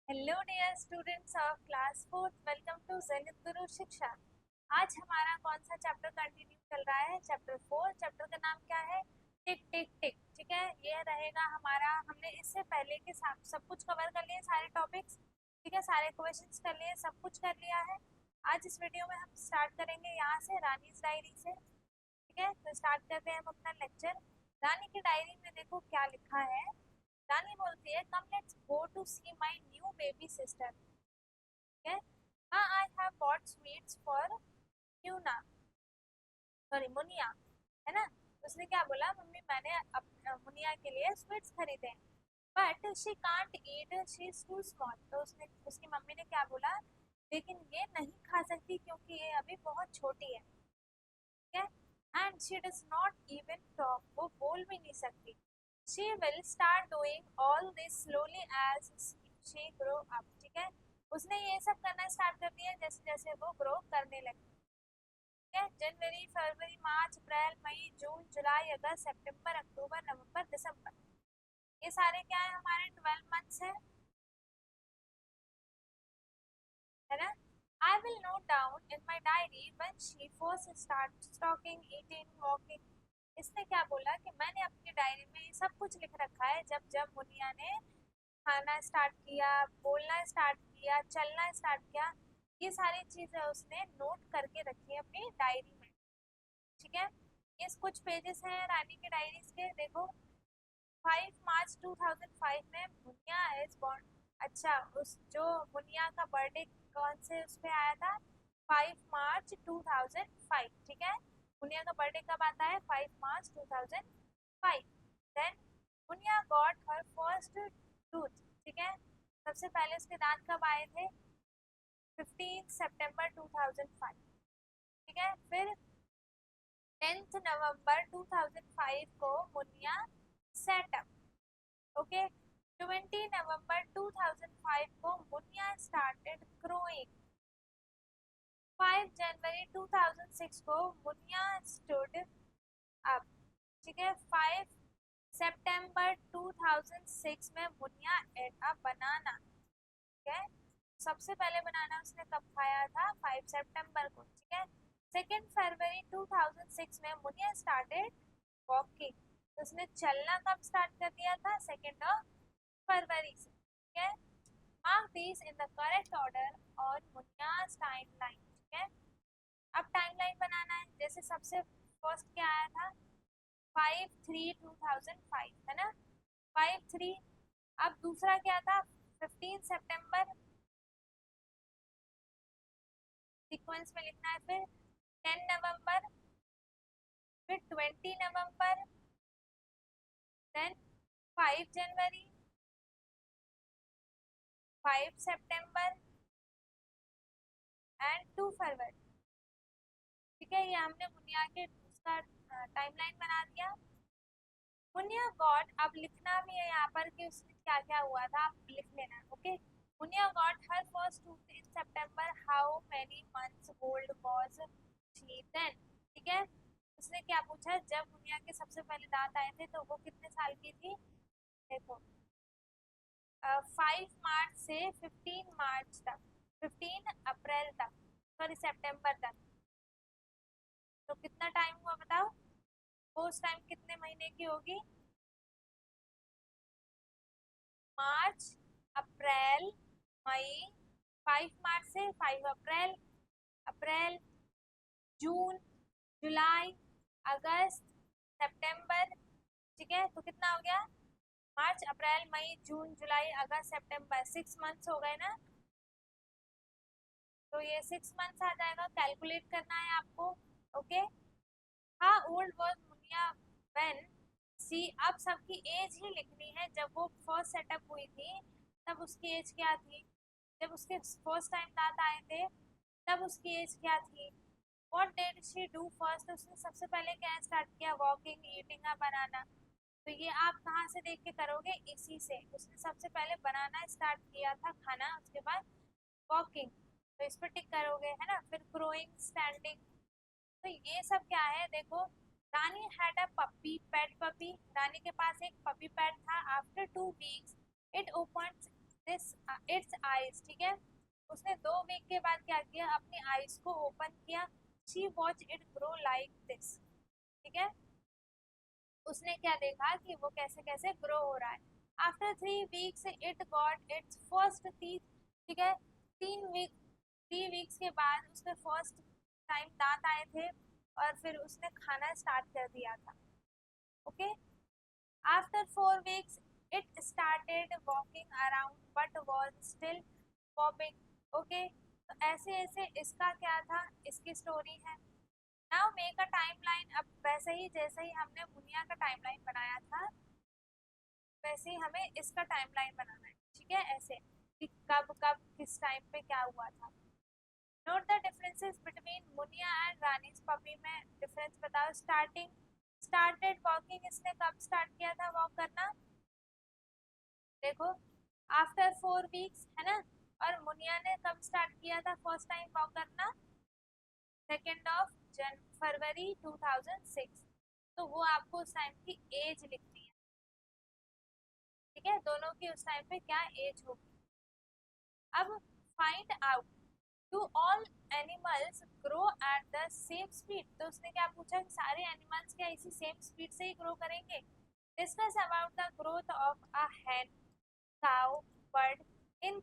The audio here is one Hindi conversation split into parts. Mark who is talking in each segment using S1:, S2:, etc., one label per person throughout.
S1: Hello dear students of class fourth, welcome to Zenith Guru Shiksha. आज हमारा कौन सा चैप्टर कंटिन्यू चल रहा है? चैप्टर 4। चैप्टर का नाम क्या है? टिक टिक टिक। ठीक है, ये रहेगा हमारा। हमने इससे पहले के सब कुछ कवर कर लिए, सारे टॉपिक्स। ठीक है, सारे क्वेश्चंस कर लिए, सब कुछ कर लिया है। आज इस वीडियो में हम स्टार्ट करेंगे यहाँ से, रानी's डायरी से। ठीक है, तो स्टार्ट करते हैं हम अपना लेक्चर। रानी की डायरी में देखो क्या लिखा है। रानी बोलती है, come let's go to see my new baby sister. ठीक है, हाँ, I have bought sweets for Yuna, sorry Muniya, है ना। उसने क्या बोला, मम्मी मैंने मुनिया के लिए स्वीट्स खरीदे, but she can't eat, she is too small. तो उसने, उसकी मम्मी ने क्या बोला, लेकिन ये नहीं खा सकती क्योंकि ये अभी बहुत छोटी है। ठीक है, and she does not even talk, वो बोल भी नहीं सकती। She will start doing all this slowly as she grow up. ठीक है, उसने ये सब करना स्टार्ट कर दिया जैसे जैसे वो ग्रो करने लगी। ठीक है, जनवरी, फरवरी, मार्च, अप्रैल, मई, जून, जुलाई, अगस्त, सितंबर, अक्टूबर, नवंबर, दिसंबर, ये सारे क्या है, हमारे 12 मंथ्स है ना। I will note down in my diary when she first starts talking, eating, walking. इसने क्या बोला कि मैंने अपनी डायरी में सब कुछ लिख रखा है, जब जब मुनिया ने खाना स्टार्ट किया, बोलना स्टार्ट किया, चलना स्टार्ट किया, ये सारी चीजें उसने नोट करके रखी है अपनी डायरी में। ठीक है, ये कुछ पेजेस हैं रानी के डायरीज के, देखो। 5 मार्च 2005 में मुनिया इज बॉर्न। अच्छा, उस जो मुनिया का बर्थडे कौन से उस पे आया था? 5 मार्च 2005। ठीक है, मुनिया का बर्थडे कब आता है? 5 March 2005। Then Muniya got her first tooth. ठीक है, सबसे पहले उसके दांत कब आए थे? 15 सितंबर 2005। ठीक है, फिर 10 नवंबर 2005 को मुनिया सेटअप। ओके, 20 नवंबर 2005 को मुनिया स्टार्टेड ग्रोइंग। 5 जनवरी 2006 को मुनिया स्टूड अप। ठीक है, 5 सितंबर 2006 में मुनिया एट अ बनाना। ठीक है, सबसे पहले बनाना उसने कब खाया था? 5 सितंबर को। ठीक है, 2 फरवरी 2006 में मुनिया स्टार्टेड वॉकिंग। तो उसने चलना कब स्टार्ट कर दिया था? 2 फरवरी से। ठीक है, mark these in the correct order on Muniya's timeline. ठीक है, अब टाइमलाइन बनाना है। जैसे सबसे फर्स्ट क्या आया था? 5/3/2005, है ना। 5/3। अब दूसरा क्या था? 15 सितंबर, सीक्वेंस में लिखना है। फिर 10 नवंबर, फिर 20 नवंबर, देन 5 जनवरी, 5 सितंबर एंड 2 फरवरी। ठीक है, ये हमने मुनिया के उसका टाइमलाइन बना दिया। मुनिया गॉट, अब लिखना भी है यहाँ पर कि उसमें क्या क्या हुआ था, आप लिख लेना। Okay, Muniya got her first tooth in September, how many months old was she then. ठीक है, उसने क्या पूछा, जब मुनिया के सबसे पहले दांत आए थे तो वो कितने साल की थी? देखो, 5 मार्च से 15 मार्च तक, 15 अप्रैल तक, सॉरी सितंबर तक, तो कितना टाइम हुआ बताओ? वो उस टाइम कितने महीने की होगी? मार्च, अप्रैल, मई, 5 मार्च से 5 अप्रैल, अप्रैल, जून, जुलाई, अगस्त, सितंबर। ठीक है, तो कितना हो गया? मार्च, अप्रैल, मई, जून, जुलाई, अगस्त, सितंबर, 6 मंथ्स हो गए ना। तो ये 6 मंथ्स आ जाएगा, कैलकुलेट करना है आपको। ओके, हाँ, ओल्ड वाज मुनिया व्हेन सी, अब सबकी एज ही लिखनी है। जब वो फर्स्ट सेटअप हुई थी तब उसकी एज क्या थी? जब उसके फर्स्ट टाइम दांत आए थे तब उसकी एज क्या थी? What did she do first, उसने सबसे पहले क्या स्टार्ट किया? वॉकिंग, ईटिंग अ बनाना। तो ये आप कहाँ से देख के करोगे? इसी से। उसने सबसे पहले बनाना स्टार्ट किया था, खाना, उसके बाद वॉकिंग, तो इस पर टिक करोगे, है ना। फिर ग्रोइंग, स्टैंडिंग, तो ये सब क्या है देखो। Rani had a puppy, pet puppy. Rani के पास एक पपी पेट था। After 2 weeks it open this its eyes, ठीक है। उसने 2 वीक के बाद क्या किया, अपनी आईज को ओपन किया। She watch it grow like this, ठीक है। उसने क्या देखा कि वो कैसे कैसे ग्रो हो रहा है। After 3 weeks it got its first teeth, ठीक है। 3 वीक्स के बाद उसके फर्स्ट टाइम दांत आए थे और फिर उसने खाना स्टार्ट कर दिया था। Okay, after 4 weeks it started walking around but was still walking. Okay, तो ऐसे ऐसे इसका क्या था, इसकी स्टोरी है। Now make a timeline. अब वैसे ही जैसे ही हमने मुनिया का टाइमलाइन बनाया था वैसे ही हमें इसका टाइमलाइन बनाना है, ठीक है। ऐसे कि कब कब किस टाइम पे क्या हुआ था। Note the differences between Muniya and Rani's puppy में डिफरेंस बताओ। स्टार्टेड वॉकिंग, इसने कब स्टार्ट किया था वॉक करना, देखो आफ्टर 4 वीक्स, है ना। और मुनिया ने कब स्टार्ट किया था फर्स्ट टाइम वॉक करना, 2 फरवरी 2006। तो वो आपको उस टाइम की एज लिखनी है, ठीक है। दोनों की उस टाइम पे क्या एज होगी। अब find out do all animals grow at the same speed. तो उसने क्या पूछा कि सारे एनिमल्स क्या इसी सेम स्पीड से ही ग्रो करेंगे। Discuss about the growth of a hen, cow, bird. इन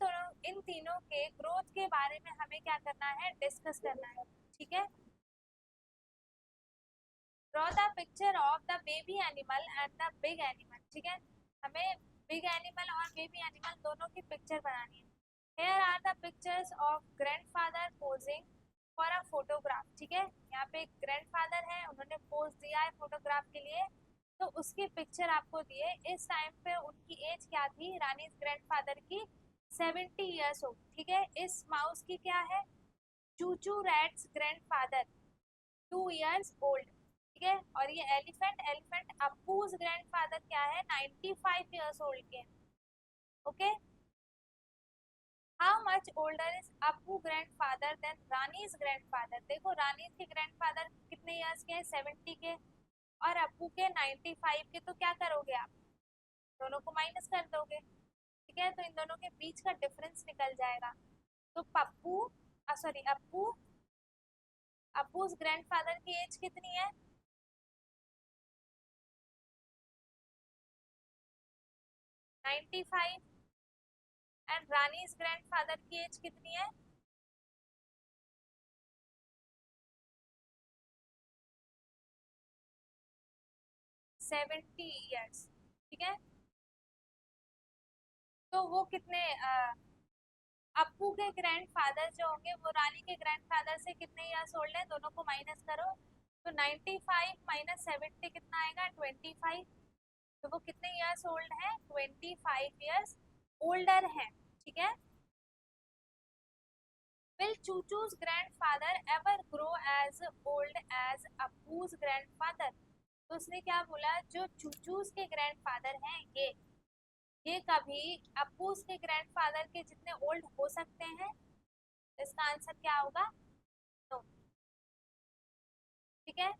S1: तीनों के ग्रोथ के बारे में हमें क्या करना है, डिस्कस करना है, ठीक है। Draw the picture of the baby animal and the big animal, ठीक है। हमें बिग एनिमल और बेबी एनिमल दोनों की पिक्चर बनानी है। Here are the pictures of grandfather posing for a photograph, ठीक है। यहाँ पे ग्रैंडफादर है, उन्होंने पोज दिया है फोटोग्राफ के लिए, तो उसकी पिक्चर आपको दिए। इस टाइम पे उनकी एज क्या थी, रानी ग्रैंडफादर की 70 ईयर्स ओल्ड, ठीक है। इस माउस की क्या है, चूचू रैट्स ग्रैंडफादर 2 ईयर्स ओल्ड, ठीक है। और ये एलिफेंट, अप्पूज ग्रैंडफादर क्या है, 95 ईयर्स ओल्ड के, okay. How much older is Appu grandfather than Rani's grandfather. देखो रानीज के ग्रैंडफादर कितने ईयर्स के हैं, 70 के, और अप्पू के 95 के। तो क्या करोगे आप, दोनों को माइनस कर दोगे, ठीक है। तो इन दोनों के बीच का डिफरेंस निकल जाएगा। तो पप्पू सॉरी अप्पू, अप्पूज ग्रैंडफादर की एज कितनी है, 95। एंड रानीज ग्रैंडफादर की एज कितनी है, 70 ईयर्स, ठीक है। तो वो कितने अप्पू के ग्रैंडफादर जो होंगे वो रानी के ग्रैंडफादर से कितने ईयर्स ओल्ड है, दोनों को माइनस करो। तो 95 माइनस 70 कितना आएगा, 25। तो वो कितने ईयर्स ओल्ड है, 25 ईयर्स ओल्डर है, ठीक है। Will Chuchu's grandfather ever grow as old as Appu's grandfather? तो उसने क्या बोला, जो चूचूस के ग्रैंडफादर हैं ये कभी अप्पूस के ग्रैंडफादर के जितने ओल्ड हो सकते हैं। इसका आंसर क्या होगा, नो, ठीक है।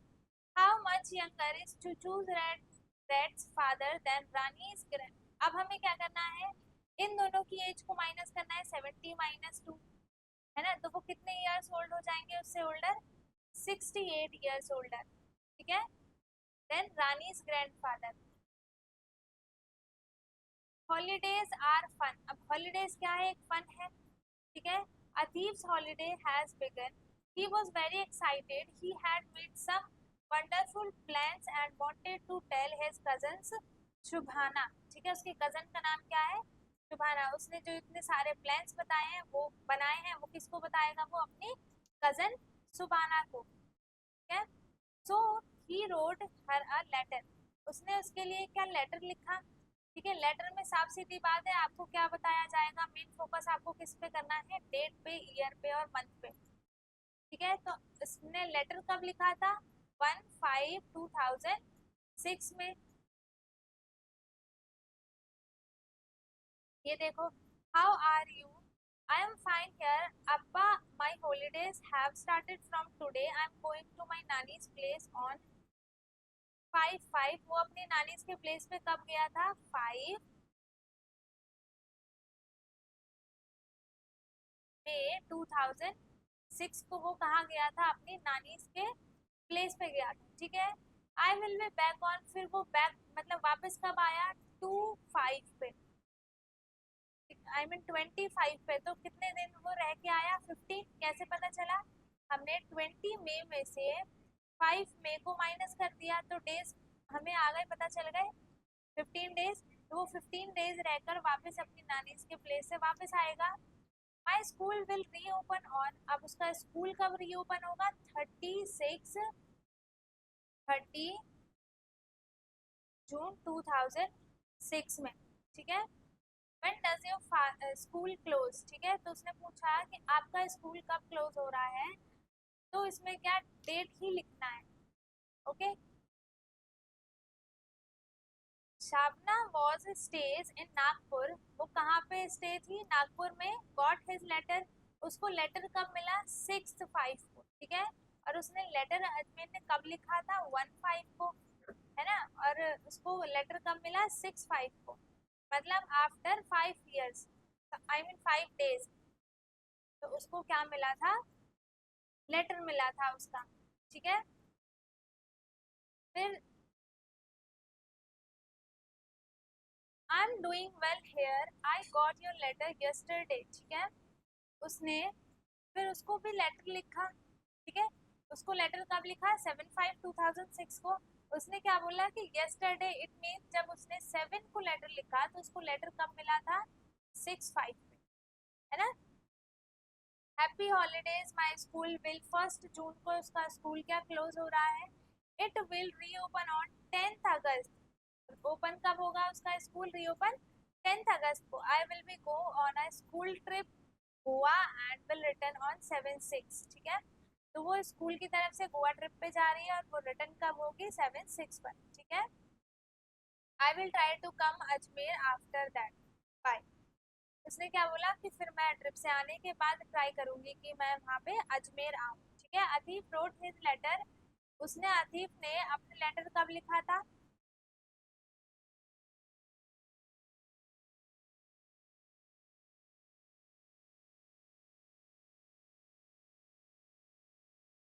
S1: How much younger is Chuchu's rat's father than Rani's grand. अब हमें क्या करना है, इन दोनों की एज को माइनस करना है, 70 माइनस 2, है ना। तो वो कितने ईयर्स ओल्ड हो जाएंगे उससे ओल्डर, 68 ईयर्स ओल्डर, ठीक है। Than Rani's grandfather. Holidays are fun. अब हॉलीडेज क्या है, एक फन है, ठीक है। A thief's holiday has begun. He was very excited. He had made some wonderful plans and wanted to tell his cousins शुभाना, ठीक है। उसके कजन का नाम क्या है, शुभाना। उसने जो इतने सारे प्लान्स बताए हैं वो बनाए हैं, वो किसको बताएगा, वो अपनी कजन सुबाना को, ठीक है। सो ही रोड हर अ लेटर। उसने उसके लिए क्या लेटर लिखा, ठीक है। लेटर में साफ सीधी बात है, आपको क्या बताया जाएगा, मेन फोकस आपको किस पे करना है, डेट पे, ईयर पे और मंथ पे, ठीक है। तो इसने लेटर कब लिखा था, 1/5/2006 में। ये देखो, how are you, I am fine here Abba, my holidays have started from today, I am going to my Nani's place on 5/5। वो अपनी नानीज के प्लेस पे कब गया था, 5 मई 2006 को वो कहाँ गया था, अपनी नानी के प्लेस पे गया था, ठीक है। I will be back on, फिर वो बैक मतलब वापस कब आया, 25 पे, आई मीन 25 पे। तो कितने दिन वो रह के आया, 15। कैसे पता चला, हमने 20 मई में से 5 मई को माइनस कर दिया, तो डेज हमें आ गए, पता चल गए 15 डेज। तो वो 15 डेज रहकर वापस अपनी नानी के प्लेस से वापस आएगा। My school will reopen on, अब उसका स्कूल कब रीओपन होगा, 30 जून 2006 में, ठीक है। When does your school close, ठीक है। तो उसने पूछा कि आपका स्कूल कब क्लोज हो रहा है, तो इसमें क्या डेट ही लिखना है, ओके। शाबना वॉज स्टेज इन नागपुर, वो कहाँ पे स्टे थी, नागपुर में। गॉट हिज लेटर, उसको लेटर कब मिला, 6/5 को, ठीक है। और उसने लेटर अजमेर ने कब लिखा था, 1/5 को, है ना। और उसको लेटर कब मिला, 6/5 को, मतलब after 5 years, I mean 5 days। तो उसको क्या मिला था, लेटर मिला था उसका, ठीक है। फिर I am doing well here, I got your letter yesterday, ठीक है। उसने फिर उसको भी लेटर लिखा, ठीक है। उसको लेटर कब लिखा, 7/5/2006 को। उसने क्या बोला कि यस्टरडे, इट मीन जब उसने 7 को लेटर लिखा तो उसको लेटर कब मिला था, 6/5 पे, है ना। Happy holidays, my school will, 1 जून को उसका स्कूल क्या क्लोज हो रहा है, it will reopen on 10 August. Open कब होगा उसका स्कूल, रीओपन 10 अगस्त को। I will be go on a school trip Goa and will return on 7/6, ठीक है। तो वो स्कूल की तरफ से गोवा ट्रिप पे जा रही है और वो रिटर्न कब होगी, 7/6 पर, ठीक है। I will try to come Ajmer after that, bye. उसने क्या बोला कि फिर मैं ट्रिप से आने के बाद ट्राई करूंगी कि मैं वहाँ पे अजमेर आऊँ, ठीक है। अतीफ रोट हिज लेटर, उसने, अतीफ ने अपने लेटर कब लिखा था,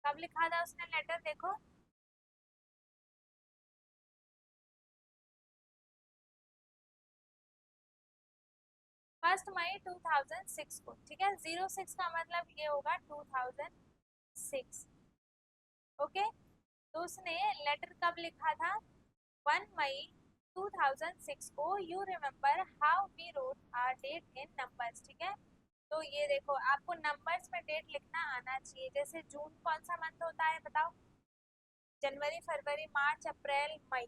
S1: कब लिखा था उसने लेटर, देखो। 1 मई 2006 को, ठीक है। 06 का मतलब ये होगा 2006, ओके। तो उसने लेटर कब लिखा था, 1 मई 2006 को। You remember how we wrote our date in numbers, ठीक है। तो ये देखो, आपको नंबर्स में डेट लिखना आना चाहिए। जैसे जून कौन सा मंथ होता है, बताओ, जनवरी, फरवरी, मार्च, अप्रैल, मई,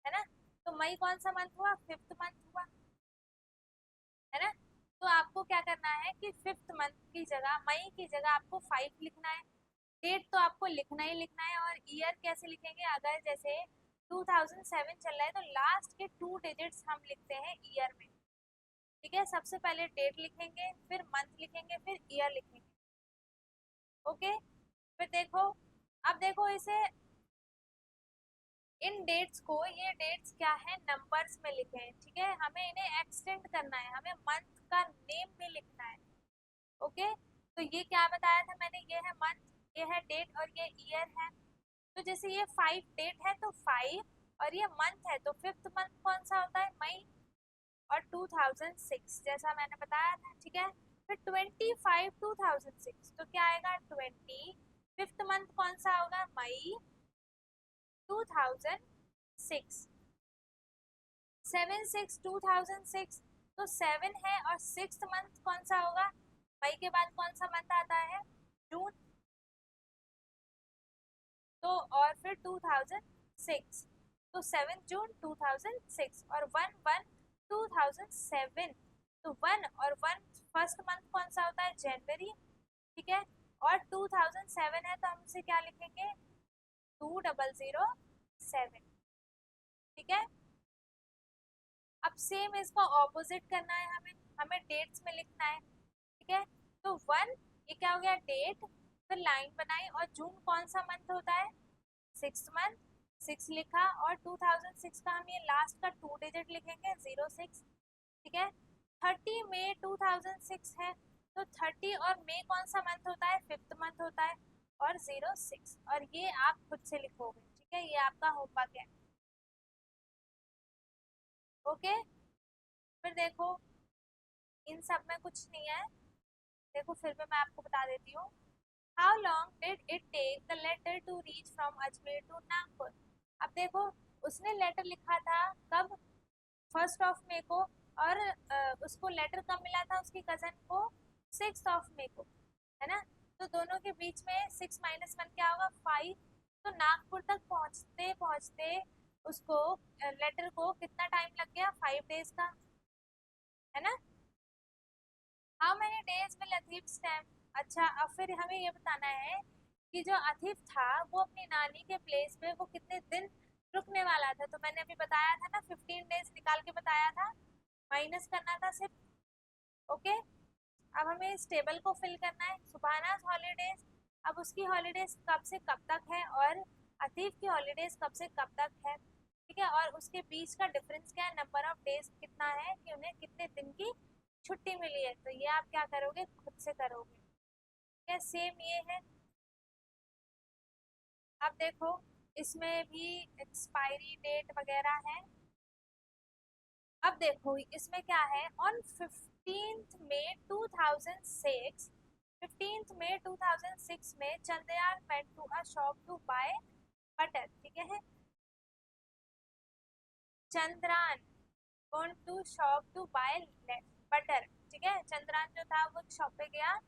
S1: है ना। तो मई कौन सा मंथ हुआ, 5th मंथ हुआ, है ना। तो आपको क्या करना है कि 5th मंथ की जगह, मई की जगह आपको 5 लिखना है। डेट तो आपको लिखना ही लिखना है। और ईयर कैसे लिखेंगे, अगर जैसे 2007 चल रहा है तो लास्ट के 2 डिजिट्स हम लिखते हैं ईयर में, ठीक है। सबसे पहले डेट लिखेंगे, फिर मंथ लिखेंगे, फिर ईयर लिखेंगे, ओके। फिर देखो, अब देखो इसे, इन डेट्स को, ये डेट्स क्या है, नंबर्स में लिखे हैं, ठीक है। हमें इन्हें एक्सटेंड करना है, हमें मंथ का नेम भी लिखना है, ओके। तो ये क्या बताया था मैंने, ये है मंथ, ये है डेट और ये ईयर है। तो जैसे ये 5 डेट है तो 5, और ये मंथ है तो 5th मंथ कौन सा होता है, मई, और 2006 जैसा मैंने बताया था, ठीक है। फिर 25/2006 तो क्या आएगा, 20। 5th मंथ कौन सा होगा, मई 2006। 7/6/2006, तो 7 है और 6th मंथ कौन सा होगा, मई के बाद कौन सा मंथ आता है, जून। तो और फिर 2006, तो 7 जून 2006, और 1/1/2007, तो 1 और 1, 1st मंथ कौन सा होता है, जनवरी, ठीक है। और 2007 है तो हम उसे क्या लिखेंगे, 2007, ठीक है। अब सेम इसको ऑपोजिट करना है, हमें हमें डेट्स में लिखना है, ठीक है। तो 1, ये क्या हो गया, डेट, फिर लाइन बनाई, और जून कौन सा मंथ होता है, 6th मंथ, 6 लिखा, और 2006 का हम ये लास्ट का 2 डिजिट लिखेंगे, 06, ठीक है। 30 मई 2006 है, तो 30 और मई कौन सा मंथ होता है, 5th मंथ होता है, और 06, और ये आप खुद से लिखोगे, ठीक है, ये आपका होमवर्क है। ओके, फिर देखो इन सब में कुछ नहीं है, देखो फिर भी मैं आपको बता देती हूँ। How long did it take the letter to reach from Ajmer to Nagpur. अब देखो उसने लेटर लिखा था कब, 1 मई को, और उसको लेटर कब मिला था उसकी कजन को, 6 मई को, है ना। तो दोनों के बीच में 6 - 1 क्या होगा, 5। तो नागपुर तक पहुंचते पहुंचते उसको लेटर को कितना टाइम लग गया, 5 डेज का, है ना। How many days will Athif stamp. अच्छा, अब फिर हमें ये बताना है कि जो अथीफ था वो अपनी नानी के प्लेस पे वो कितने दिन रुकने वाला था। तो मैंने अभी बताया था ना, 15 डेज निकाल के बताया था, माइनस करना था सिर्फ। ओके, अब हमें इस टेबल को फिल करना है। सुभाना हॉलीडेज, अब उसकी हॉलीडेज कब से कब तक है, और अतीफ की हॉलीडेज कब से कब तक है, ठीक है, और उसके बीच का डिफरेंस क्या है, नंबर ऑफ डेज कितना है, कि उन्हें कितने दिन की छुट्टी मिली है। तो ये आप क्या करोगे, खुद से करोगे, क्या सेम ये है। अब देखो इसमें भी एक्सपायरी डेट वगैरह है। अब देखो इसमें क्या है, ऑन 15 मई 2006 में Chandrayaan went to a shop to buy butter, ठीक है, Chandran gone to shop to buy butter, ठीक है, चंद्रान जो था वो शॉप पे गया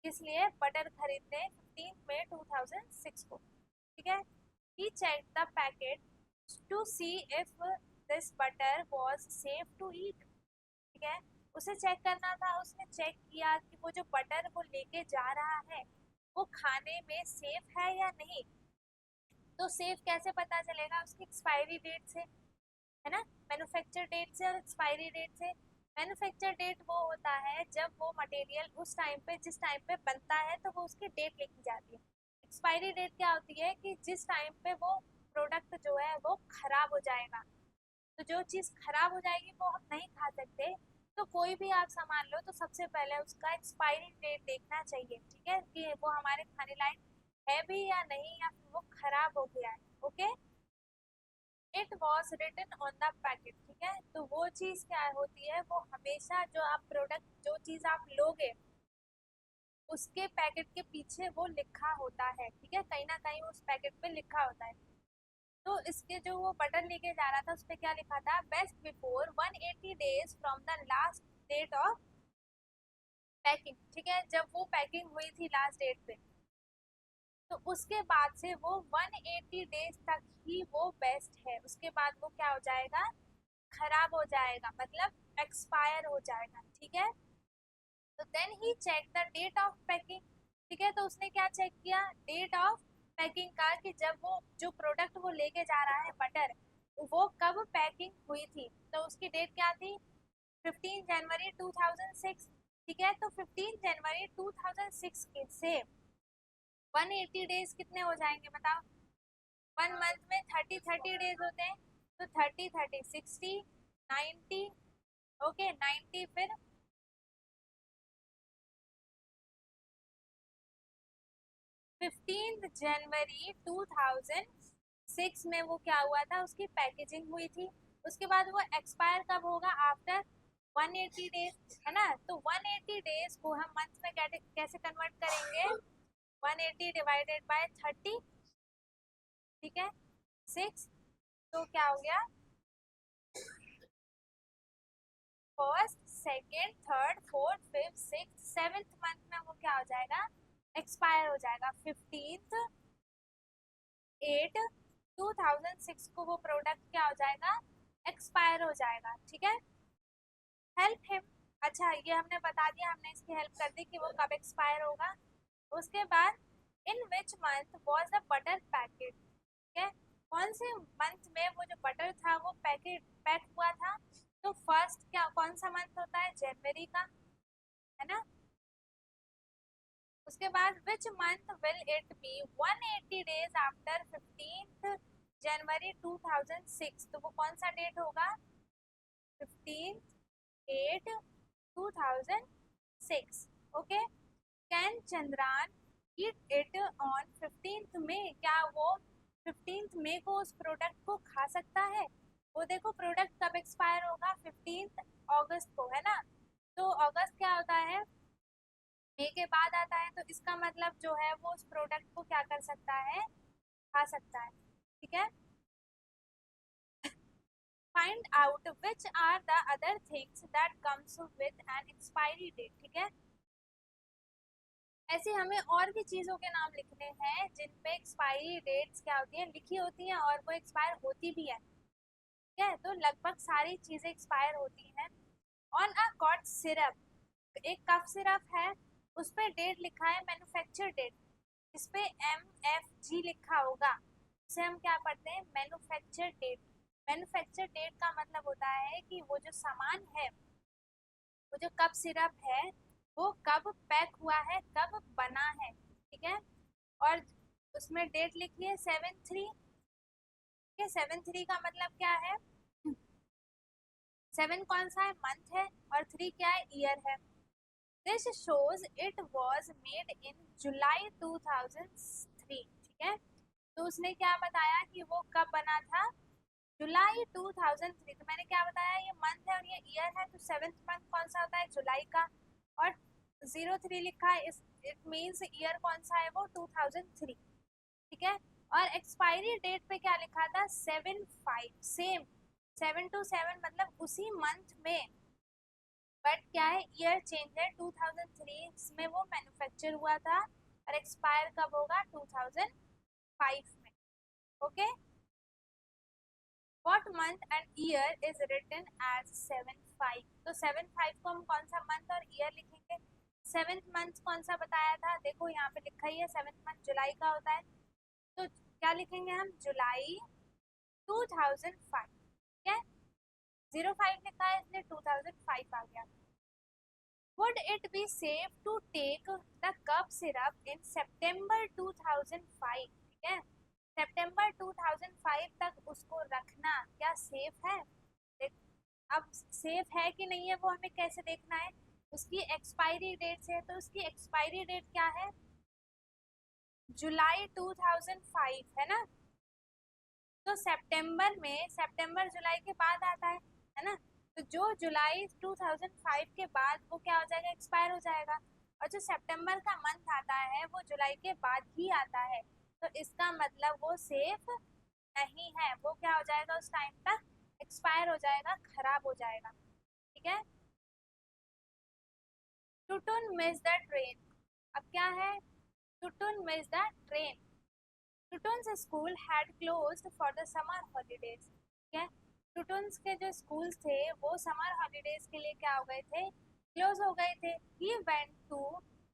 S1: इसलिए बटर खरीदने 15 मई 2006 को, ठीक है। He check the packet to see if this butter was safe to eat, ठीक है, उसे चेक करना था, उसने चेक किया कि वो जो बटर वो लेके जा रहा है वो खाने में सेफ है या नहीं। तो सेफ कैसे पता चलेगा, उसकी एक्सपायरी डेट से, है ना, मैन्युफैक्चर डेट से और एक्सपायरी डेट से। मैन्युफैक्चर डेट वो होता है जब वो मटेरियल उस टाइम पे जिस टाइम पे बनता है तो वो उसकी डेट लिखी जाती है। एक्सपायरी डेट क्या होती है कि जिस टाइम पे वो प्रोडक्ट जो है वो खराब हो जाएगा। तो जो चीज़ खराब हो जाएगी वो हम नहीं खा सकते। तो कोई भी आप सामान लो तो सबसे पहले उसका एक्सपायरी डेट देखना चाहिए, ठीक है, कि वो हमारे खाने लायक है भी या नहीं, या फिर वो खराब हो गया है। Okay, it was written on the packet, ठीक है, तो वो चीज़ क्या होती है, वो हमेशा जो आप प्रोडक्ट जो चीज़ आप लोगे उसके पैकेट के पीछे वो लिखा होता है, ठीक है, कहीं ना कहीं उस पैकेट पे लिखा होता है। तो इसके जो वो बटन लेके जा रहा था उस पर क्या लिखा था, best before 180 days from the last date of packing, ठीक है, जब वो पैकिंग हुई थी लास्ट डेट पे, तो उसके बाद से वो 180 डेज तक ही वो बेस्ट है, उसके बाद वो क्या हो जाएगा, खराब हो जाएगा, मतलब एक्सपायर हो जाएगा, ठीक है। तो then he check the date of packing, ठीक है, तो उसने क्या चेक किया, डेट ऑफ पैकिंग का, कि जब वो जो प्रोडक्ट वो लेके जा रहा है बटर वो कब पैकिंग हुई थी। तो उसकी डेट क्या थी, 15 जनवरी 2006, ठीक है, तो 15 जनवरी 2006 के से 180 डेज कितने हो जाएंगे बताओ, 1 मंथ में 30 डेज होते हैं, तो 30 60 90, ओके 90, फिर 15 जनवरी 2006 में वो क्या हुआ था, उसकी पैकेजिंग हुई थी। उसके बाद वो एक्सपायर कब होगा, आफ्टर 180 डेज, है ना। तो 180 डेज को हम मंथ में कैसे कन्वर्ट करेंगे, 180 डिवाइडेड बाय 30, ठीक है, 6, तो क्या हो गया, first second third fourth fifth six 7th month में वो क्या हो जाएगा, एक्सपायर हो जाएगा। 15/8/2006 को वो प्रोडक्ट क्या हो जाएगा, एक्सपायर हो जाएगा, ठीक है। हेल्प हिम, अच्छा ये हमने बता दिया, हमने इसकी हेल्प कर दी कि वो कब एक्सपायर होगा। उसके बाद in which month was the butter packet, ठीक है, कौन से मंथ में वो जो बटर था वो पैक हुआ था। तो फर्स्ट क्या कौन सा मंथ होता है, जनवरी का, है ना। उसके बाद which month will it be 180 days after 15 जनवरी 2006, तो वो कौन सा डेट होगा, 15/8/2006, okay, can Chandran eat it on 15th मई, क्या वो 15th मई को उस प्रोडक्ट को खा सकता है? वो देखो प्रोडक्ट कब एक्सपायर होगा, 15th अगस्त को, है ना। तो अगस्त क्या होता है, मई के बाद आता है, तो इसका मतलब जो है वो उस प्रोडक्ट को क्या कर सकता है, खा सकता है। ठीक है, find out which are the other things that comes with an expiry date. ठीक है, ऐसे हमें और भी चीजों के नाम लिखने हैं जिन पे एक्सपायरी डेट्स क्या होती है, लिखी होती हैं और वो एक्सपायर होती भी है। ठीक है, तो लगभग सारी चीजें एक्सपायर होती हैं। ऑन अ कॉट सिरप, एक कफ सिरप है, उस पे डेट लिखा है मैन्युफैक्चर डेट, इस पे MFG लिखा होगा, उसे हम क्या पढ़ते हैं, मैन्युफैक्चर डेट। मैन्युफैक्चर डेट का मतलब होता है कि वो जो सामान है, वो जो कप सिरप है, वो कब पैक हुआ है, कब बना है। ठीक है, और उसमें डेट लिखी है 7/3। ठीक है, 7/3 का मतलब क्या है, 7 कौन सा है, मंथ है, और 3 क्या है, ईयर है। This shows it was made in July 2003। ठीक है, तो उसने क्या बताया कि वो कब बना था, जुलाई 2003। तो मैंने क्या बताया, ये मंथ है और ये ईयर है, तो 7th मंथ कौन सा होता है, जुलाई का, और 03 लिखा है, इस इट मींस ईयर कौन सा है, वो 2003। ठीक है, और एक्सपायरी डेट पे क्या लिखा था, 7/5, सेम 7/7 मतलब उसी मंथ में, बट क्या है, ईयर चेंज है, 2003 में वो मैन्युफैक्चर हुआ था और एक्सपायर कब होगा, 2005 में। Okay, What month and year is written as 7/5? तो 7/5 को हम कौन सा मंथ और ईयर लिखेंगे, 7th मंथ कौन सा बताया था, देखो यहाँ पे लिखा ही है, 7th मंथ जुलाई का होता है, तो क्या लिखेंगे हम, जुलाई 2005। ठीक है, 05 लिखा है इसलिए 2005 आ गया। Would it be safe to take the cup syrup in September 2005? ठीक है, सितंबर 2005 तक उसको रखना क्या सेफ है? देख, अब सेफ है कि नहीं है वो हमें कैसे देखना है, उसकी एक्सपायरी डेट से, तो उसकी एक्सपायरी डेट क्या है, जुलाई 2005, है ना। तो सितंबर में, सितंबर जुलाई के बाद आता है ना, तो जो जुलाई 2005 के बाद वो क्या हो जाएगा, एक्सपायर हो जाएगा, और जो सितंबर का मंथ आता है वो जुलाई के बाद ही आता है, तो इसका मतलब वो सेफ नहीं है, वो क्या हो जाएगा, उस टाइम तक एक्सपायर हो जाएगा, खराब हो जाएगा। ठीक है, टुटुन मिस द ट्रेन, अब क्या है, Tutun miss the train, Tutun's school had closed for the summer holidays. ठीक है, टुटुन्स के जो स्कूल्स थे वो समर हॉलीडेज के लिए क्या हो गए थे, क्लोज हो गए थे। He went to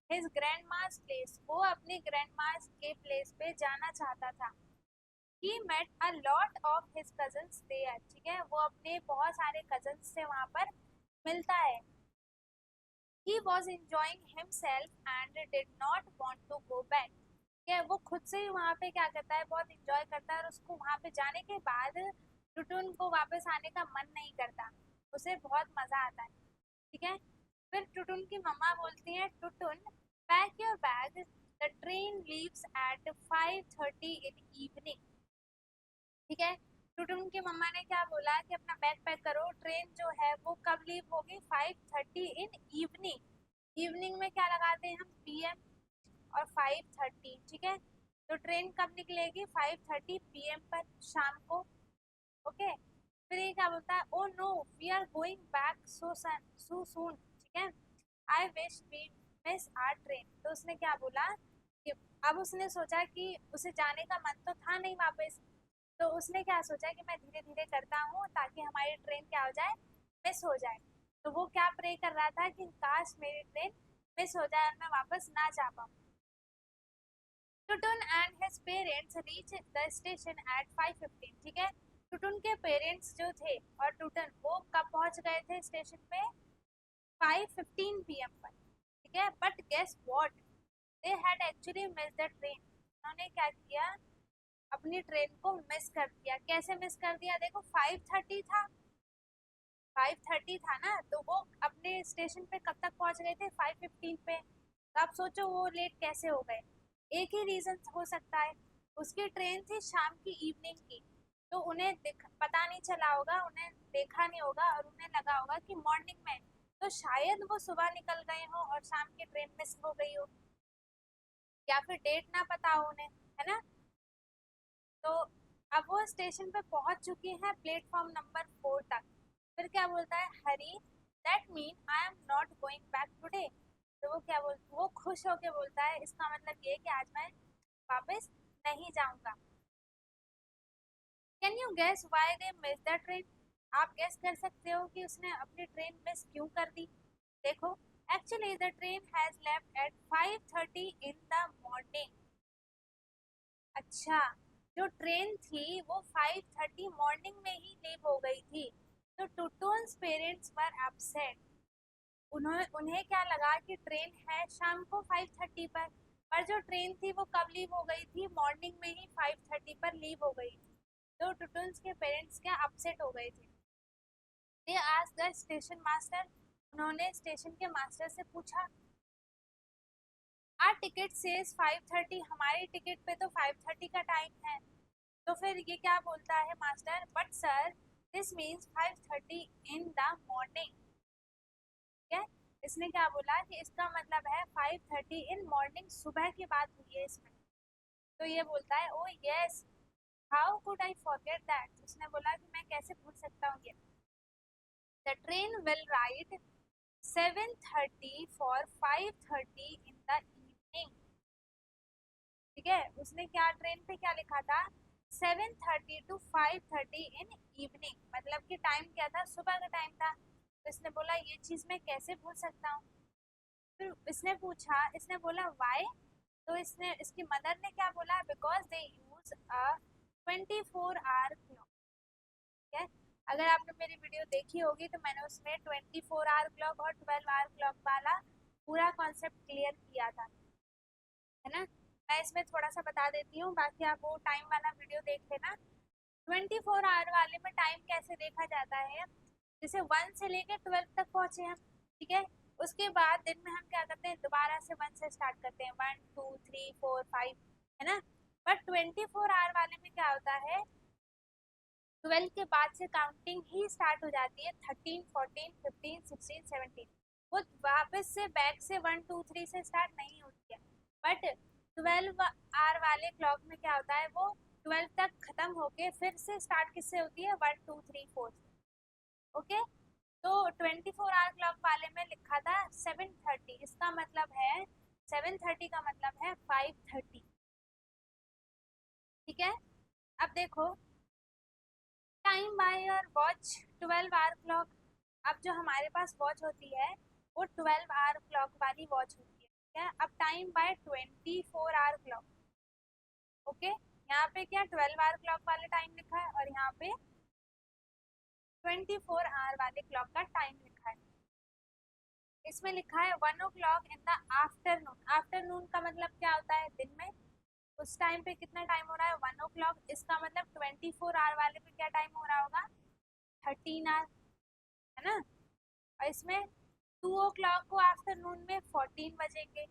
S1: his grandma's place, वो अपनी ग्रैंडमास के प्लेस पे जाना चाहता था। He met a lot of his cousins there. ठीक है, वो अपने बहुत सारे कजन्स से वहां पर मिलता है। He was enjoying himself and did not want to go back। क्या वो खुद से ही वहाँ पे क्या करता है, बहुत इंजॉय करता है, और उसको वहाँ पे जाने के बाद टुटुन को वापस आने का मन नहीं करता, उसे बहुत मजा आता है। ठीक है, फिर टुटुन की मम्मा बोलती है, Tutun pack your bag, the train leaves at 5:30 in evening. ठीक है, टुटुन की मम्मा ने क्या बोला कि अपना बैग पैक करो, ट्रेन जो है वो कब लीव होगी, 5:30 इन इवनिंग। इवनिंग में क्या लगाते हैं हम, PM, और 5:30। ठीक है, तो ट्रेन कब निकलेगी, 5:30 PM पर, शाम को। ओके, फिर ये क्या बोलता है, oh no we are going back so soon. ठीक है, I wish we miss our train. तो उसने क्या बोला कि अब उसने सोचा कि उसे जाने का मन तो था नहीं वापस, तो उसने क्या सोचा कि मैं धीरे धीरे करता हूँ ताकि हमारी ट्रेन क्या हो जाए, मिस हो जाए। तो वो क्या प्रे कर रहा था कि काश मेरी ट्रेन मिस हो जाए और मैं वापस ना जा पाऊँ। Tutun and his parents reach the station at 5:15। ठीक है, टुटुन के पेरेंट्स जो थे और टुटुन, वो कब पहुंच गए थे स्टेशन पे, 5:15 PM पर। ठीक है, but guess what, they had actually miss the train. उन्होंने क्या किया, अपनी ट्रेन को मिस कर दिया। कैसे मिस कर दिया, देखो 5:30 था, 5:30 था ना, तो वो अपने स्टेशन पे कब तक पहुंच गए थे? 5:15 पे। तो आप सोचो वो लेट कैसे हो गए। एक ही रीजन हो सकता है, उसकी ट्रेन थी शाम की, इवनिंग की, तो उन्हें पता नहीं चला होगा, उन्हें देखा नहीं होगा और उन्हें लगा होगा कि मॉर्निंग में, तो शायद वो सुबह निकल गए हो और शाम की ट्रेन मिस हो गई हो, या फिर डेट ना पता हो उन्हें, है ना। तो अब वो स्टेशन पे पहुंच चुकी हैं प्लेटफॉर्म नंबर 4 तक। फिर क्या बोलता है? Hurray, that mean I am not going back today. तो वो क्या वो खुश होके बोलता है, इसका मतलब ये कि आज मैं वापस नहीं जाऊंगा। Can you guess why they miss the train? आप गेस कर सकते हो कि उसने अपनी ट्रेन मिस क्यों कर दी? देखो, actually the train has left eight 5:30 in the morning. अच्छा, जो ट्रेन थी वो 5:30 मॉर्निंग में ही लीव हो गई थी। तो टुटुन्स पेरेंट्स वर अपसेट। उन्हें क्या लगा कि ट्रेन है शाम को 5:30 पर जो ट्रेन थी वो कब लीव हो गई थी? मॉर्निंग में ही 5:30 पर लीव हो गई थी। तो टुटुन्स के पेरेंट्स क्या अपसेट हो गए थे। They asked the station master. उन्होंने स्टेशन के मास्टर से पूछा, आर टिकट सेज 5:30, हमारी टिकट पे तो 5:30 का टाइम है। तो फिर ये क्या बोलता है master? But sir, this means 5:30 in the morning. ठीक है, इसने क्या बोला कि इसका मतलब है 5:30 इन मॉर्निंग, सुबह की बात हुई है इसमें। तो ये बोलता है, ओ yes, how could I forget that. उसने बोला कि मैं कैसे भूल सकता हूँ ये। The train will write 7:30 for 5:30 in the evening. ठीक है, उसने क्या ट्रेन पे क्या लिखा था? 7:30 टू 5:30 इन इवनिंग, मतलब कि टाइम क्या था? सुबह का टाइम था। तो इसने बोला ये चीज मैं कैसे भूल सकता हूँ। फिर इसने पूछा, इसने बोला व्हाई। तो इसने, इसकी मदर ने क्या बोला? Because they use a 24 hour clock. ठीक है, अगर आपने मेरी वीडियो देखी होगी तो मैंने उसमें 24 आवर क्लॉक और 12 आवर क्लॉक वाला पूरा कॉन्सेप्ट क्लियर किया था, है ना। मैं इसमें थोड़ा सा बता देती हूँ, बाकी आप वो टाइम वाला वीडियो देख लेना। 24 आवर वाले में टाइम कैसे देखा जाता है? जैसे 1 से लेकर 12 तक पहुंचे हम, ठीक है, उसके बाद दिन में हम क्या करते हैं? दोबारा से 1 से स्टार्ट करते हैं, 1 2 3 4 5, है ना। बट 24 आवर वाले में क्या होता है? 12 के बाद से काउंटिंग ही स्टार्ट हो जाती है, 13 14 15 16 17। वो वापस से बैक से 1 2 3 से स्टार्ट नहीं होती है। बट 12 आवर वाले क्लॉक में क्या होता है? वो 12 तक खत्म होके फिर से स्टार्ट किससे होती है? 1 2 3 4। ओके, तो 24 आवर क्लॉक वाले में लिखा था 7:30, इसका मतलब है 7:30 का मतलब है 5:30। ठीक है, अब देखो, time by your watch 12 hour clock. अब जो हमारे पास वॉच होती है वो 12 आवर क्लॉक वाली वॉच होती है। ठीक है, अब time by 24 hour clock. Okay, यहाँ पे क्या 12 आवर क्लॉक वाले टाइम लिखा है और यहाँ पे 24 आवर वाले क्लॉक का टाइम लिखा है। इसमें लिखा है 1 o'clock in the afternoon. Afternoon का मतलब क्या होता है? दिन में। उस टाइम पे कितना टाइम हो रहा है? 1 o'clock। इसका मतलब 24 आवर वाले पे क्या टाइम हो रहा होगा? 13 आवर, है ना। और इसमें 2 o'clock को आफ्टरनून में 14 बजेंगे।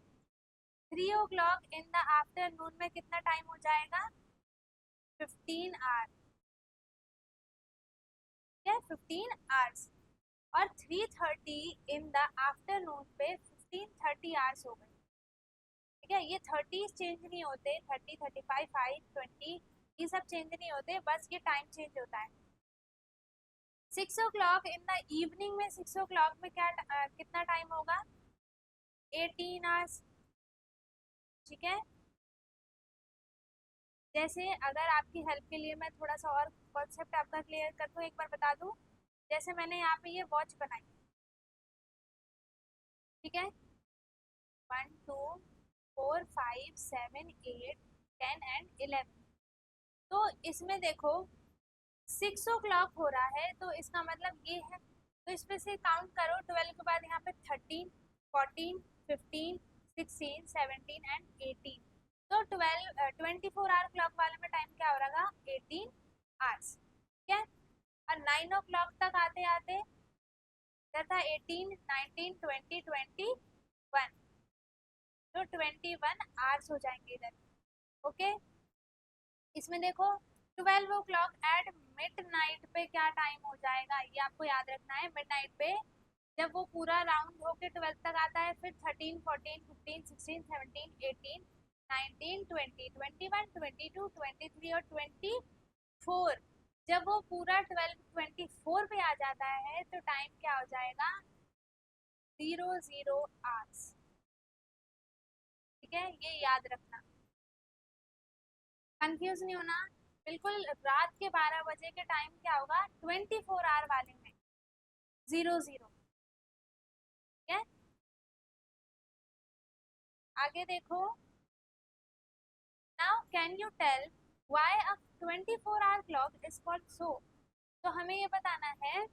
S1: 3 o'clock इन द आफ्टरनून में कितना टाइम हो जाएगा? 15 आवर। क्या? 15 आवर्स। और 3:30 इन द आफ्टरनून पे 15:30 आवर्स हो गए। ठीक है, ये 30 चेंज नहीं होते, 30 35 5 20 ये सब चेंज नहीं होते, बस ये टाइम चेंज होता है। 6 o'clock इन द इवनिंग में, 6 o'clock में क्या कितना टाइम होगा? 18 आवर्स। ठीक है, जैसे अगर आपकी हेल्प के लिए मैं थोड़ा सा और कॉन्सेप्ट आपका क्लियर कर दूं, एक बार बता दूं। जैसे मैंने यहाँ पे ये वॉच बनाई, ठीक है, 1 2 4 5 7 8 10 एंड 11। तो इसमें देखो 6 o'clock हो रहा है, तो इसका मतलब ये है। तो इसमें से काउंट करो, 12 के बाद यहाँ पे 13 14 15 16 17 एंड 18। तो 24 आवर क्लॉक वाले में टाइम क्या हो रहा? 18 आवर्स। ठीक है, और 9 o'clock तक आते आते इधर था 18, 19, 20, 21, तो 21 आवर्स हो जाएंगे इधर। ओके, इसमें देखो 12 o'clock एट मिड नाइट पे क्या टाइम हो जाएगा, ये आपको याद रखना है। मिड नाइट पे जब वो पूरा राउंड होके 12 तक आता है, फिर 13, 14, 15, 16, 17, 18, 19, 20, 21, 22, 23 और 24, जब वो पूरा 12, 24 पे आ जाता है तो टाइम क्या हो जाएगा, 00 आवर्स। ठीक है, ये याद रखना, कंफ्यूज नहीं होना। बिल्कुल रात के 12 बजे के टाइम क्या होगा, 24 आवर वाले में 00। ठीक है, आगे देखो, now can you tell why a 24 hour clock is called so. तो हमें ये बताना है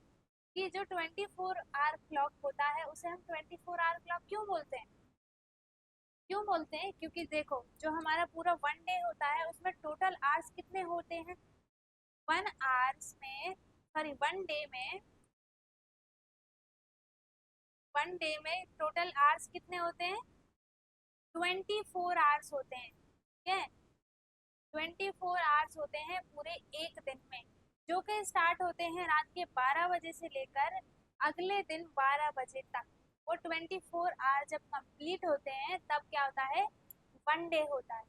S1: कि जो 24 आवर क्लॉक होता है उसे हम 24 आवर क्लॉक क्यों बोलते हैं। क्यों बोलते हैं, क्योंकि देखो जो हमारा पूरा वन डे होता है उसमें टोटल आवर्स कितने होते हैं, वन आवर्स में, सॉरी वन डे में टोटल आवर्स कितने होते हैं, 24 आवर्स होते हैं। ठीक है, 24 आवर्स होते हैं पूरे एक दिन में, जो कि स्टार्ट होते हैं रात के 12 बजे से लेकर अगले दिन 12 बजे तक। वो 24 आवर जब कंप्लीट होते हैं तब क्या होता है, वन डे होता है।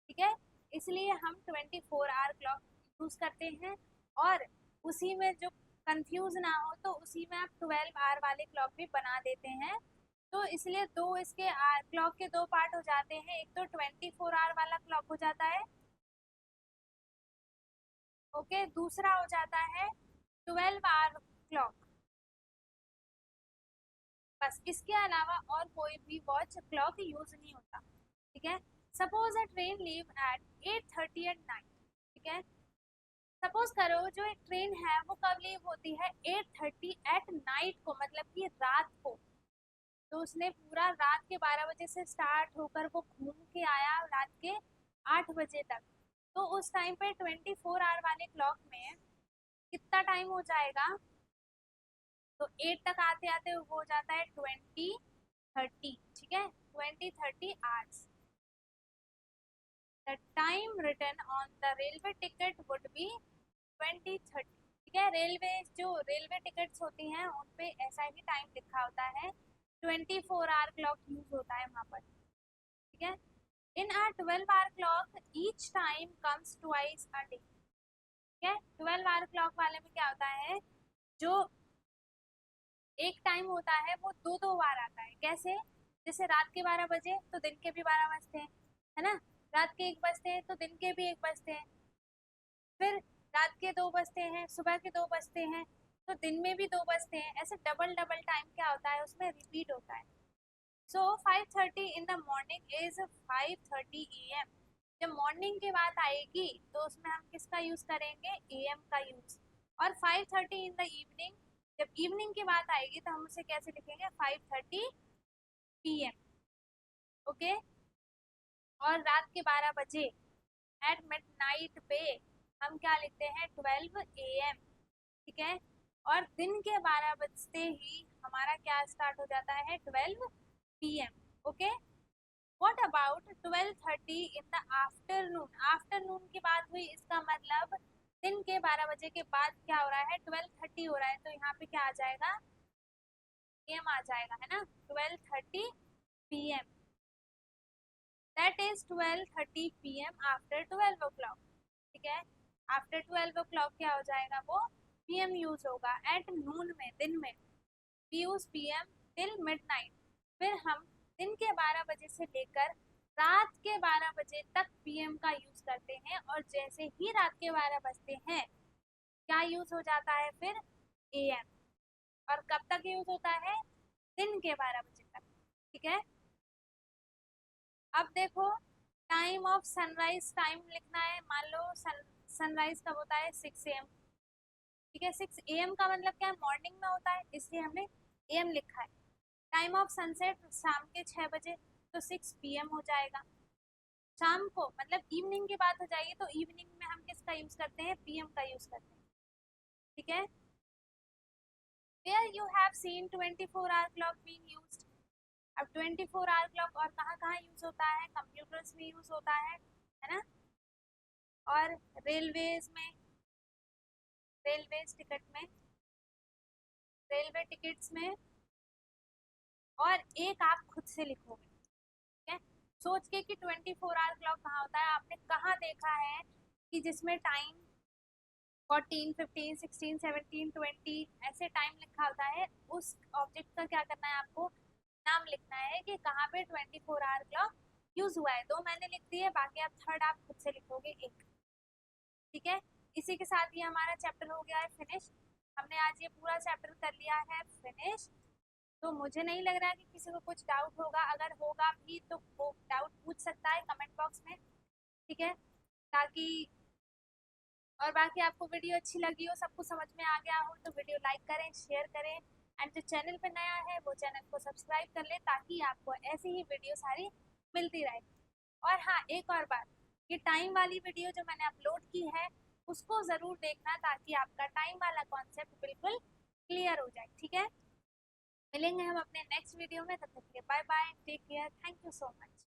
S1: ठीक है, इसलिए हम 24 आवर क्लॉक यूज करते हैं। और उसी में जो कंफ्यूज ना हो तो उसी में आप 12 आवर वाले क्लॉक भी बना देते हैं। तो इसलिए दो इसके क्लॉक के दो पार्ट हो जाते हैं, एक तो 24 आवर वाला क्लॉक हो जाता है, ओके, दूसरा हो जाता है 12 आवर क्लॉक। बस इसके अलावा और कोई भी वॉच क्लॉक यूज नहीं होता। ठीक है, suppose a train leave at 8:30 at night. ठीक है, सपोज करो जो एक ट्रेन है वो कब लीव होती है, 8:30 एट नाइट को, मतलब कि रात को। तो उसने पूरा रात के 12 बजे से स्टार्ट होकर वो घूम के आया रात के 8 बजे तक। तो उस टाइम पे 24 आवर वाले क्लॉक में कितना टाइम हो जाएगा, तो 8 तक आते आते वो हो जाता है 20:30। ठीक है, 20:30 hours. The time written on the railway ticket would be 20:30। ठीक है, रेलवे जो रेलवे टिकट्स होती हैं उन पे ऐसा ही टाइम लिखा होता है, 24 आवर क्लॉक यूज होता है वहां पर। ठीक है, इन आ 12 hour clock each time comes twice a day. ठीक है, 12 आवर क्लॉक वाले में क्या होता है, जो एक टाइम होता है वो दो दो बार आता है। कैसे, जैसे रात के 12 बजे तो दिन के भी 12 बजते हैं, है ना, रात के 1 बजते हैं तो दिन के भी 1 बजते हैं, फिर रात के 2 बजते हैं, सुबह के 2 बजते हैं, तो दिन में भी 2 बजते हैं। ऐसे डबल डबल टाइम क्या होता है उसमें रिपीट होता है। सो 5:30 in the morning is 5:30 AM। जब मॉर्निंग की बात आएगी तो उसमें हम किसका यूज करेंगे, AM का यूज। और 5:30 इन द इवनिंग, जब इवनिंग की बात आएगी तो हम उसे कैसे लिखेंगे, 5:30 PM। ओके, और रात के 12 बजे एट मिड नाइट पे हम क्या लिखते हैं, 12 AM। ठीक है, और दिन के 12 बजते ही हमारा क्या स्टार्ट हो जाता है, 12 PM। Okay, what about 12:30 in the afternoon. Afternoon की बात हुई, इसका मतलब दिन के 12 बजे के बाद क्या हो रहा है, 12:30 हो रहा है, तो यहाँ पे क्या आ जाएगा, PM आ जाएगा, है ना, 12:30 PM। That is 12:30 PM after 12 o'clock। ठीक है, आफ्टर 12 o'clock क्या हो जाएगा, वो PM यूज होगा। एट नून में, दिन में, we use PM till midnight. फिर हम दिन के 12 बजे से लेकर रात के 12 बजे तक PM का यूज करते हैं, और जैसे ही रात के 12 बजते हैं क्या यूज हो जाता है, फिर AM। और कब तक यूज होता है, दिन के 12 बजे तक। ठीक है, अब देखो, टाइम ऑफ सनराइज टाइम लिखना है। मान लो सनराइज कब होता है, 6 AM। ठीक है, 6 AM का मतलब क्या है, मॉर्निंग में होता है, इसलिए हमने AM लिखा है। टाइम ऑफ सनसेट शाम के 6 बजे, तो 6 PM हो जाएगा। शाम को मतलब इवनिंग की बात हो जाएगी तो इवनिंग में हम किसका यूज करते हैं, PM का यूज करते हैं। ठीक है, where you have seen 24-hour clock being used. अब 24-hour clock और कहाँ कहाँ यूज होता है, कंप्यूटर्स में यूज होता है ना, और रेलवेज में, रेलवेज टिकट में, रेलवे टिकट्स में, और एक आप खुद से लिखोगे, ठीक है। सोच के कि 24-hour क्लॉक कहाँ होता है, आपने कहाँ देखा है कि जिसमें टाइम 14, 15, 16, 17, 20 ऐसे टाइम लिखा होता है, उस ऑब्जेक्ट का क्या करना है, आपको नाम लिखना है कि कहाँ पे 24-hour क्लॉक यूज हुआ है। दो मैंने लिख दिए, बाकी आप थर्ड आप खुद से लिखोगे एक, ठीक है। इसी के साथ ये हमारा चैप्टर हो गया है फिनिश। हमने आज ये पूरा चैप्टर कर लिया है फिनिश। तो मुझे नहीं लग रहा है कि किसी को कुछ डाउट होगा, अगर होगा भी तो वो डाउट पूछ सकता है कमेंट बॉक्स में, ठीक है। ताकि और बाकी आपको वीडियो अच्छी लगी हो, सबको समझ में आ गया हो, तो वीडियो लाइक करें, शेयर करें, एंड जो चैनल पे नया है वो चैनल को सब्सक्राइब कर ले, ताकि आपको ऐसी ही वीडियो सारी मिलती रहे। और हाँ, एक और बात, ये टाइम वाली वीडियो जो मैंने अपलोड की है उसको ज़रूर देखना, ताकि आपका टाइम वाला कॉन्सेप्ट बिल्कुल क्लियर हो जाए, ठीक है। मिलेंगे हम अपने नेक्स्ट वीडियो में, तब तक के लिए bye bye, take care, thank you so much.